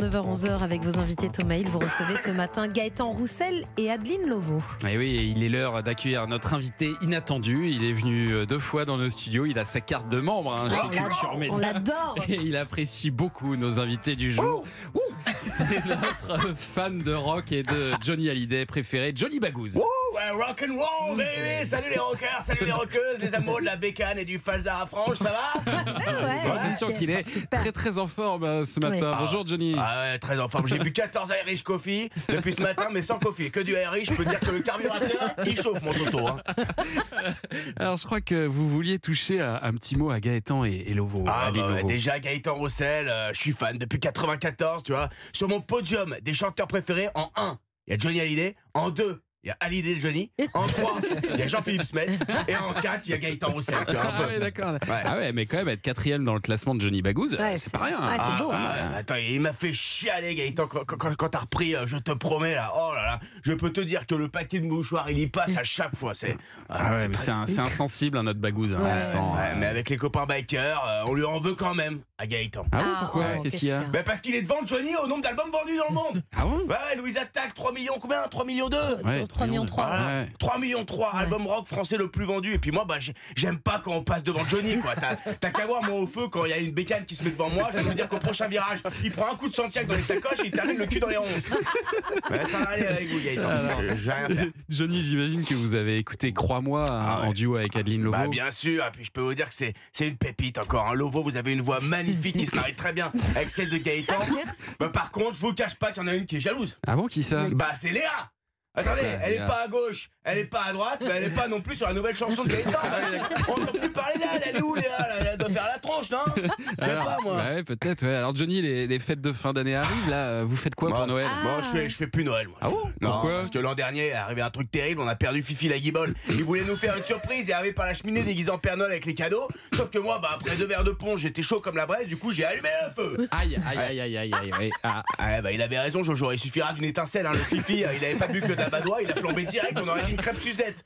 9h-11h avec vos invités Thomas Hill, vous recevez ce matin Gaëtan Roussel et Adeline Lovo. Et oui, il est l'heure d'accueillir notre invité inattendu. Il est venu 2 fois dans nos studios. Il a sa carte de membre chez Culture Média. On l'adore. Et il apprécie beaucoup nos invités du jour. C'est notre fan de rock et de Johnny Hallyday préféré, Johnny Baghouz. Ouais, rock and roll, baby. Salut les rockers, salut les rockeuses, les amoureux de la bécane et du falzar à frange, ça va? J'ai l'impression qu'il est super. très en forme ce matin. Oui. Bonjour Johnny. Ah ouais, très en forme. J'ai bu 14 Irish Coffee depuis ce matin, mais sans coffee. Que du Irish, je peux dire que le carburateur, il chauffe mon toto. Hein. Alors je crois que vous vouliez toucher un petit mot à Gaëtan et Lovo. Adeline Lovo. Déjà, Gaëtan Roussel, je suis fan depuis 94, tu vois. Sur mon podium des chanteurs préférés, en 1, il y a Johnny Hallyday. En 2, il y a Hallyday Johnny. En 3, il y a Jean-Philippe Smet. Et en 4, il y a Gaëtan Roussel. Tu vois, un peu. Ah ouais, d'accord. Ouais. Ah ouais, mais quand même être 4e dans le classement de Johnny Baghouz, Ouais, c'est pas rien. ouais, c'est beau. Attends, il m'a fait chialer Gaëtan quand t'as repris Je te promets là. Oh là là, je peux te dire que le paquet de mouchoirs il y passe à chaque fois. C'est Ouais, mais c'est insensible à notre Baghouz. On le sent. mais avec les copains bikers, on lui en veut quand même à Gaëtan. Ah bon, pourquoi? oh, Qu'est-ce qu'il y a? Bah parce qu'il est devant Johnny au nombre d'albums vendus dans le monde. Ah bon? Ouais, Louise Attaque, 3 millions combien? 3 millions 2. Ouais, 3 millions 3. Voilà. Ouais. 3 millions 3, album rock français le plus vendu. Et puis moi, bah, j'aime pas quand on passe devant Johnny, quoi. T'as qu'à voir moi au feu quand il y a une bécane qui se met devant moi. J'aime me dire qu'au prochain virage, il prend un coup de Santiago dans les sacoches et il termine le cul dans les ronces. Ouais, ça va aller avec vous, Gaëtan. Je vais rien faire. Johnny, j'imagine que vous avez écouté Crois-moi Ah ouais. en duo avec Adeline Lovo. Bah bien sûr, et puis je peux vous dire que c'est une pépite encore. Hein. Lovo, vous avez une voix magnifique qui se marie très bien avec celle de Gaëtan. Bah, par contre, je vous le cache pas qu'il y en a une qui est jalouse. Ah bon, qui ça? Bah c'est Léa. Attendez, elle est pas à gauche, elle est pas à droite, mais elle est pas non plus sur la nouvelle chanson de Gaëtan. On ne peut plus parler d'elle, elle est où Léa là? Elle doit faire la tronche, non? Je sais pas moi. Ouais, peut-être, ouais. Alors Johnny, les fêtes de fin d'année arrivent, là. Vous faites quoi pour Noël? Moi, je fais plus Noël, moi. Ah bon? Non, Pourquoi? parce que l'an dernier, est arrivé un truc terrible, on a perdu Fifi la guibole. Il voulait nous faire une surprise et arriver par la cheminée déguisé en Père Noël avec les cadeaux. Sauf que moi, bah, après 2 verres de punch, j'étais chaud comme la braise, du coup, j'ai allumé le feu. Aïe. Ouais. Ah. Ah, bah, il avait raison, Jojo, il suffira d'une étincelle, hein. Le Fifi, il avait pas bu que d'abadois, il a flambé direct, on aurait dit une crêpe Suzette.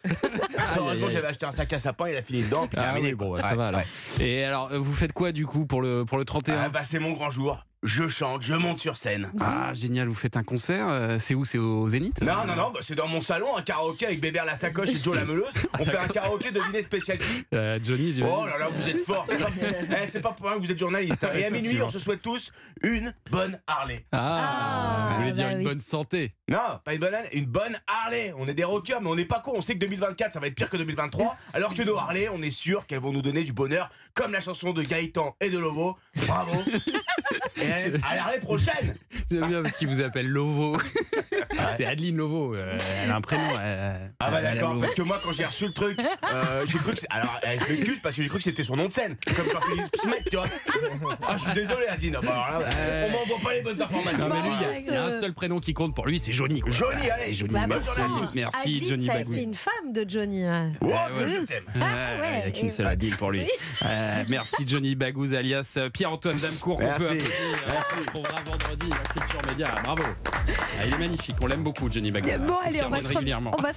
Heureusement, j'avais acheté un sac à sapin, il a filé dedans, puis Ah terminé. oui, bon, quoi. ça Ouais, va alors. ouais. Et alors, vous faites quoi du coup pour le 31? Ah, bah, c'est mon grand jour. Je chante, je monte sur scène. Ah, génial, vous faites un concert. C'est où? C'est au Zénith? Non, bah, c'est dans mon salon, un karaoké avec Bébert la sacoche et Joe la meuleuse. On fait un karaoké de dîner spéciality. Johnny, j'imagine. Oh là là, vous êtes fort. C'est pas pour rien que vous êtes journaliste. Hein. Et à minuit, on se souhaite tous une bonne Harley. Ah, vous voulez dire bah une oui. bonne santé? Non, pas une bonne Harley. On est des rockers, mais on n'est pas cons. On sait que 2024, ça va être pire que 2023. Alors que nos Harley, on est sûr qu'elles vont nous donner du bonheur, comme la chanson de Gaëtan et de Lovo. Bravo. Et à l'année prochaine. J'aime bien parce qu'il vous appelle Lovo. C'est Adeline Lovo. Elle a un prénom. Ah bah elle a d'accord, Lovo. parce que moi quand j'ai reçu le truc, j'ai cru que alors je m'excuse parce que j'ai cru que c'était son nom de scène, comme Jean-Philippe Smet, tu vois. Ah je suis désolé Adine, bah, alors là, on m'envoie pas les bonnes informations. Non, mais lui, Ouais. il y a un seul prénom qui compte pour lui, c'est Johnny. Quoi. Johnny, allez. C'est Johnny. Bah, bonne Merci, journée à tous. merci Adeline, Johnny ça a Baghouz. été une femme de Johnny. Ouais. Oh, Ouais. que je t'aime. Il ouais. n'y a qu'une seule Adeline pour lui. Oui. Merci Johnny Baghouz alias Pierre-Antoine Damcourt. On Merci. peut applaudir. On le retrouvera vendredi à Culture Média. Bravo. Il est magnifique. On l'aime beaucoup, Johnny Baghouz. Bon, allez, Il on va revient se régulièrement. on va se